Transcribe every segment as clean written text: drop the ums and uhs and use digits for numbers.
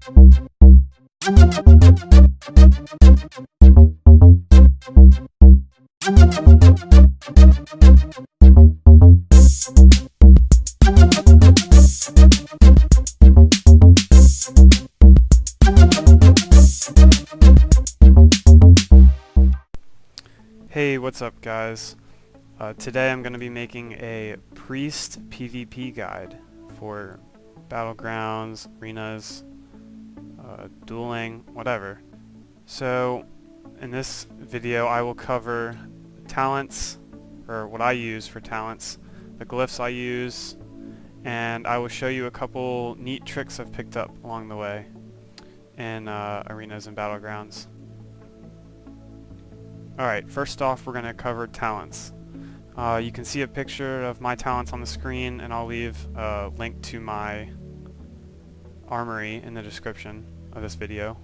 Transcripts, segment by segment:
Hey, what's up guys? Today I'm going to be making a priest PvP guide for battlegrounds, arenas, dueling, whatever. So in this video I will cover talents, or what I use for talents, the glyphs I use, and I will show you a couple neat tricks I've picked up along the way in arenas and battlegrounds. Alright, first off we're going to cover talents. You can see a picture of my talents on the screen, and I'll leave a link to my armory in the description of this video.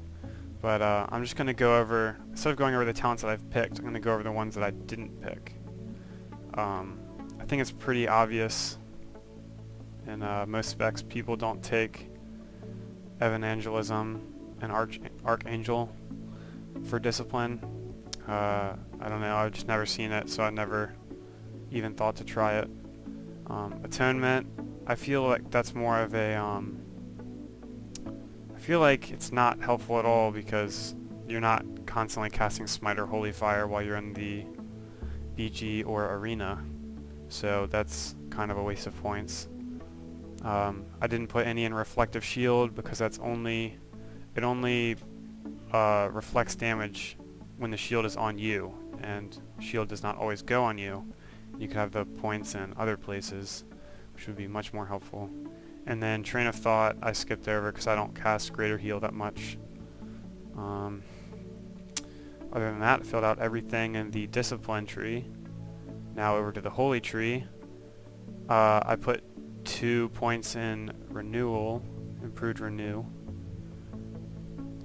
But I'm just going to go over, instead of going over the talents that I've picked, I'm going to go over the ones that I didn't pick. I think it's pretty obvious in most specs people don't take Evangelism and Archangel for discipline. I don't know, I've just never seen it, so I never even thought to try it. Atonement, I feel like that's more of a, I feel like it's not helpful at all because you're not constantly casting Smite or Holy Fire while you're in the BG or arena, so that's kind of a waste of points. I didn't put any in Reflective Shield because it only reflects damage when the shield is on you, and shield does not always go on you. You could have the points in other places, which would be much more helpful. And then Train of Thought I skipped over because I don't cast Greater Heal that much. Other than that, I filled out everything in the Discipline tree. Now over to the Holy tree. I put 2 points in Renewal, Improved Renew.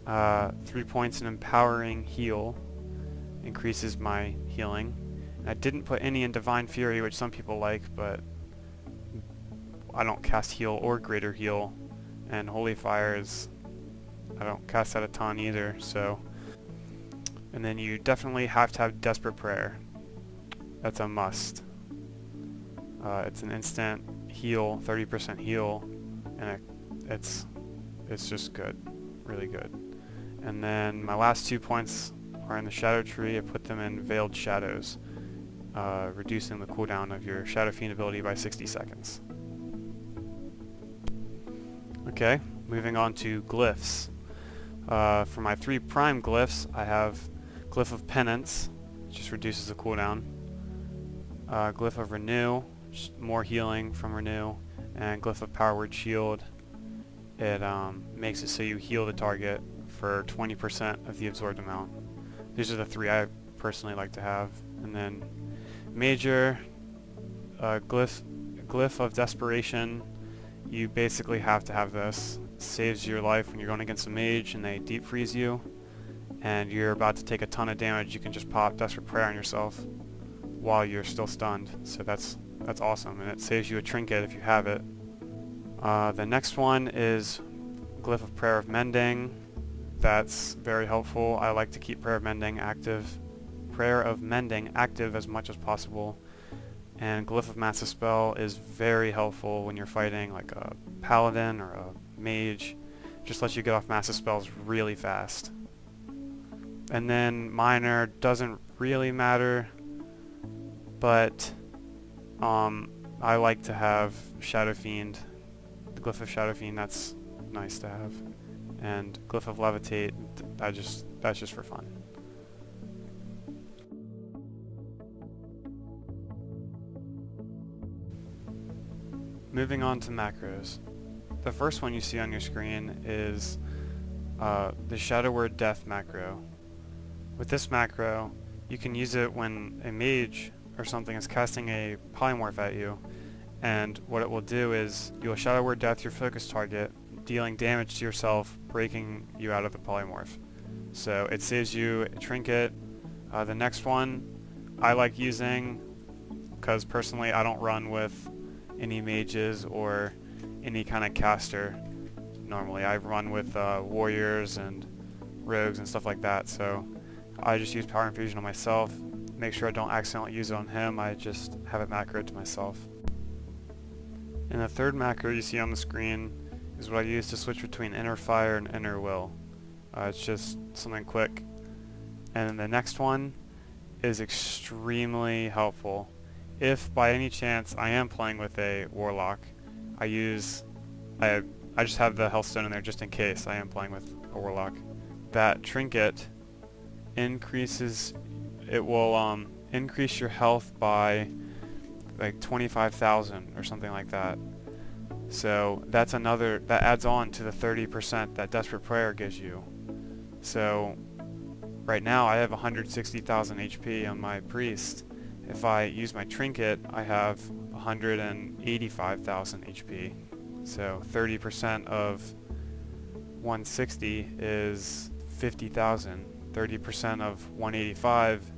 3 points in Empowering Heal, increases my healing. And I didn't put any in Divine Fury, which some people like, but I don't cast Heal or Greater Heal, and Holy Fire is, I don't cast that a ton either, so. And then you definitely have to have Desperate Prayer. That's a must. It's an instant heal, 30% heal, and it's just good, really good. And then my last 2 points are in the Shadow tree. I put them in Veiled Shadows, reducing the cooldown of your Shadow Fiend ability by 60 seconds. Okay, moving on to glyphs. For my 3 prime glyphs, I have Glyph of Penance, which just reduces the cooldown, Glyph of Renew, just more healing from Renew, and Glyph of Power Word Shield. It makes it so you heal the target for 20% of the absorbed amount. These are the 3 I personally like to have. And then major, Glyph of Desperation. You basically have to have this. It saves your life when you're going against a mage and they deep freeze you, and you're about to take a ton of damage. You can just pop Desperate Prayer on yourself while you're still stunned. So that's awesome, and it saves you a trinket if you have it. The next one is Glyph of Prayer of Mending. That's very helpful. I like to keep Prayer of Mending active as much as possible. And Glyph of Massive Spell is very helpful when you're fighting like a paladin or a mage. Just lets you get off massive spells really fast. And then minor doesn't really matter, but I like to have Shadow Fiend. The Glyph of Shadow Fiend, that's nice to have. And Glyph of Levitate, that's just for fun. Moving on to macros. The first one you see on your screen is the Shadow Word Death macro. With this macro, you can use it when a mage or something is casting a polymorph at you, and what it will do is you'll Shadow Word Death your focus target, dealing damage to yourself, breaking you out of the polymorph. So it saves you a trinket. The next one I like using, because personally I don't run with any mages or any kind of caster. normally. I run with warriors and rogues and stuff like that, so I just use power infusion on myself. Make sure I don't accidentally use it on him. I just have it macroed to myself. And the third macro you see on the screen is what I use to switch between inner fire and inner will. It's just something quick. And then the next one is extremely helpful. If by any chance I am playing with a warlock, I just have the healthstone in there just in case I am playing with a warlock. That trinket increases, it will increase your health by like 25,000 or something like that. So that's another, that adds on to the 30% that Desperate Prayer gives you. So right now I have 160,000 HP on my priest. If I use my trinket, I have 185,000 HP. So 30% of 160 is 50,000. 30% of 185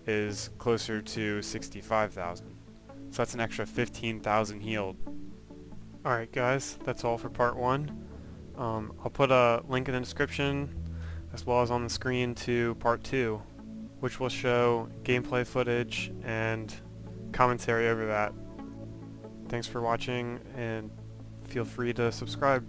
is closer to 65,000. So that's an extra 15,000 healed. Alright guys, that's all for part 1. I'll put a link in the description as well as on the screen to part 2, which will show gameplay footage and commentary over that. Thanks for watching, and feel free to subscribe.